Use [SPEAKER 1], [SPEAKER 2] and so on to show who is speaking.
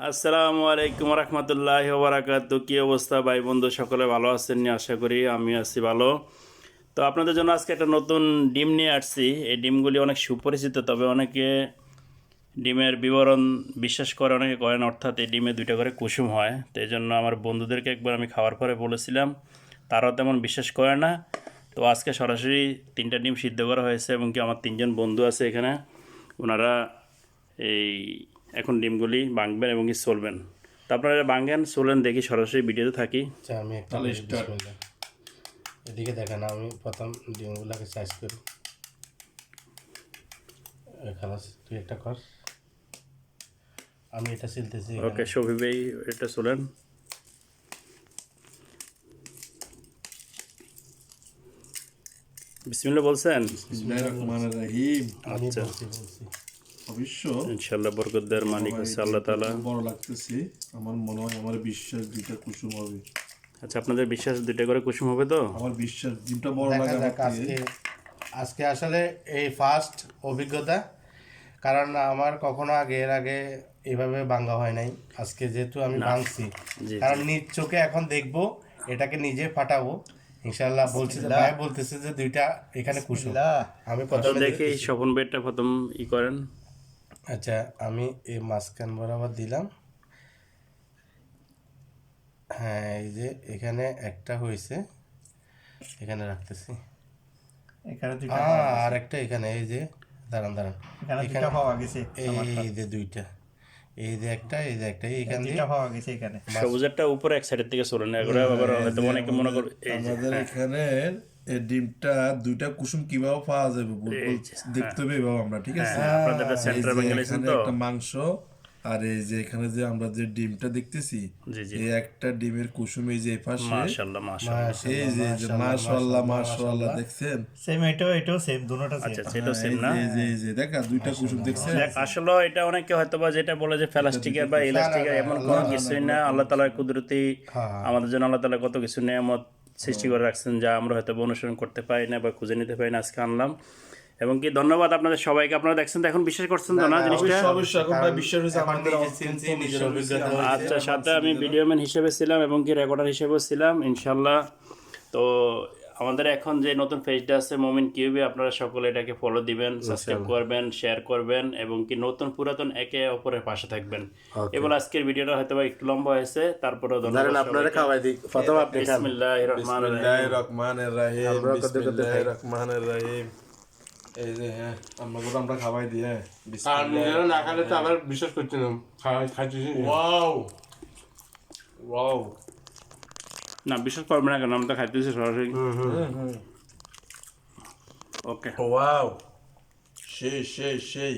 [SPEAKER 1] আসসালামু আলাইকুম রহমতুল্লাহি ওয়া বারাকাতু। কী অবস্থা ভাই বন্ধু, সকলে ভালো আছেন নি? আশা করি আমি আছি ভালো। তো আপনাদের জন্য আজকে একটা নতুন ডিম নিয়ে আসছি। এই ডিমগুলি অনেক সুপরিচিত, তবে অনেকে ডিমের বিবরণ বিশ্বাস করে, অনেকে করেন, অর্থাৎ এই ডিমে 2টা করে কুসুম হয়। তো এই জন্য আমার বন্ধুদেরকে একবার আমি খাওয়ার পরে বলেছিলাম, তারাও তেমন বিশ্বাস করে না। তো আজকে সরাসরি 3টা ডিম সিদ্ধ করা হয়েছে, এবং কি আমার 3জন বন্ধু আছে এখানে, ওনারা এই এখন ডিমগুলি ভাঙবেন এবং কি চলবেন। তো আপনারা ভাঙেন, চলেন, দেখি সরাসরি ভিডিওতে থাকি।
[SPEAKER 2] আচ্ছা, আমি একটা বিসমিল্লাহ। এদিকে দেখেন, আমি প্রথম ডিমগুলোকে সাইজ করি। খালাস, তুই একটা কর, আমি এটা সিলতেছি।
[SPEAKER 1] ওকে শফি ভাই, এটা চলেন। বিসমিল্লাহ বলছেন?
[SPEAKER 3] বিসমিল্লাহির রহমানির রহিম।
[SPEAKER 2] আমি
[SPEAKER 1] আচ্ছা,
[SPEAKER 2] বলছি
[SPEAKER 3] অবশ্য
[SPEAKER 1] ইনশাআল্লাহ বরকত দেওয়ার মালিক হচ্ছে আল্লাহ তাআলা।
[SPEAKER 3] বড় লাগতেছে, আমার মনে হয়, আমার বিশ্বাস 2টা কুসুম হবে।
[SPEAKER 1] আচ্ছা, আপনাদের বিশ্বাস 2টা করে কুসুম হবে তো?
[SPEAKER 3] আমার বিশ্বাস ডিমটা বড়
[SPEAKER 2] দেখা
[SPEAKER 3] লাগে
[SPEAKER 2] যাক। আজকে আসলে এই ফার্স্ট অভিজ্ঞতা, কারণ আমার কখনো এর আগে এভাবে ভাঙা হয় নাই। আজকে যেহেতু আমি ভাঙছি,
[SPEAKER 1] জি,
[SPEAKER 2] কারণ নিজ চোখে এখন দেখবো, এটাকে নিজে ফাটাবো ইনশাল্লাহ। ভাই বলতেছে যে 2টা এখানে কুসুম। আমি
[SPEAKER 1] তো
[SPEAKER 2] প্রথমে
[SPEAKER 1] দেখি স্বপন ভাইটা প্রথম করেন।
[SPEAKER 2] আচ্ছা, আমি এই মাঝখান বরাবর দিলাম। হ্যাঁ, এই যে এখানে একটা হয়েছে, এখানে রাখতেছি।
[SPEAKER 4] এখানে দুইটা
[SPEAKER 2] আর একটা এখানে, এই যে দাঁড়ান,
[SPEAKER 4] এখানে দুইটা পাওয়া গেছে,
[SPEAKER 2] এই যে 2টা, এই যে একটা, এই যে একটা, এইখান দিয়ে
[SPEAKER 4] দুইটা পাওয়া গেছে এখানে।
[SPEAKER 1] সবুজেরটা উপরে এক সাইডের থেকে চলেন, এগুলো আবার হয়তো অনেকে মনে করে এই যে
[SPEAKER 3] আমাদের এখানে এই ডিমটা 2টা কুসুম কিভাবে পাওয়া যাবে দেখতে হবে এভাবে আমরা, ঠিক আছে?
[SPEAKER 1] আপনাদের
[SPEAKER 3] এই
[SPEAKER 1] সেন্টার
[SPEAKER 3] যে
[SPEAKER 1] বেঙ্গলিছেন
[SPEAKER 3] এখানে
[SPEAKER 1] তো?
[SPEAKER 3] একটা মাংস, আর এই যে এখানে যে আমরা যে ডিমটা দেখতেছি,
[SPEAKER 1] জি জি,
[SPEAKER 3] এই একটা ডিমের কুসুম এই যে এই পাশে,
[SPEAKER 1] মাশাআল্লাহ মাশাআল্লাহ।
[SPEAKER 3] এই যে মাশাআল্লাহ মাশাআল্লাহ, দেখছেন?
[SPEAKER 4] সেম এটাও সেম, দুটোটা সেম।
[SPEAKER 1] আচ্ছা, সেটাও সেম না?
[SPEAKER 3] এই যে দেখা 2টা কুসুম দেখছেন?
[SPEAKER 1] দেখ, আসলে এটা অনেকে হয়তো বা যেটা বলে যে প্লাস্টিকের বা ইলাস্টিকের, এমন কোনো কিছুই না। আল্লাহ তাআলার কুদরতি, আমাদের জন্য আল্লাহ তাআলা কত কিছু নিয়ামত সৃষ্টি করে রাখছেন, যা আমরা হয়তো অনুসরণ করতে পারি না বা খুঁজে নিতে পারি না। আজকে আনলাম, এবং কি ধন্যবাদ আপনাদের সবাইকে। আপনারা দেখছেন তো, এখন বিশ্বাস করছেন তো না জিনিসটা?
[SPEAKER 3] অবশ্যই এখন ভাই বিশ্বাস হয়েছে, আমাদের
[SPEAKER 2] নিজের অভিজ্ঞতা।
[SPEAKER 1] আচ্ছা, সাথে আমি ভিডিওম্যান হিসেবে ছিলাম এবং কি রেকর্ডার হিসেবেও ছিলাম ইনশাল্লাহ। তো আমাদের এখন যে নতুন পেজটা আছে মোমিন কিউবে, আপনারা সকলে এটাকে ফলো দিবেন, সাবস্ক্রাইব করবেন, শেয়ার করবেন, এবং কি নতুন পুরাতন একে অপরের পাশে থাকবেন। এবার আজকের ভিডিওটা হয়তো বা একটু লম্বা হয়েছে, তারপরেও ধন্যবাদ
[SPEAKER 2] আপনারা খাওয়াই দিই প্রথম, আপনি খান।
[SPEAKER 1] বিসমিল্লাহির রহমানির রহিম।
[SPEAKER 3] রহমানির রহিম, বিসমিল্লাহির রহমানির রহিম। এই যে হ্যাঁ, আমরা খাওয়াই দিই। হ্যাঁ,
[SPEAKER 2] আর নিজেরা না খালে তো আবার বিশ্বাস করছি না, খাইছি।
[SPEAKER 3] ওয়াও ওয়াও,
[SPEAKER 1] না, বিশ্বাস করবেন না কেন, আমরা তো খাইতেছি সরাসরি। ওকে।
[SPEAKER 3] ওয়াও, সেই সেই সেই।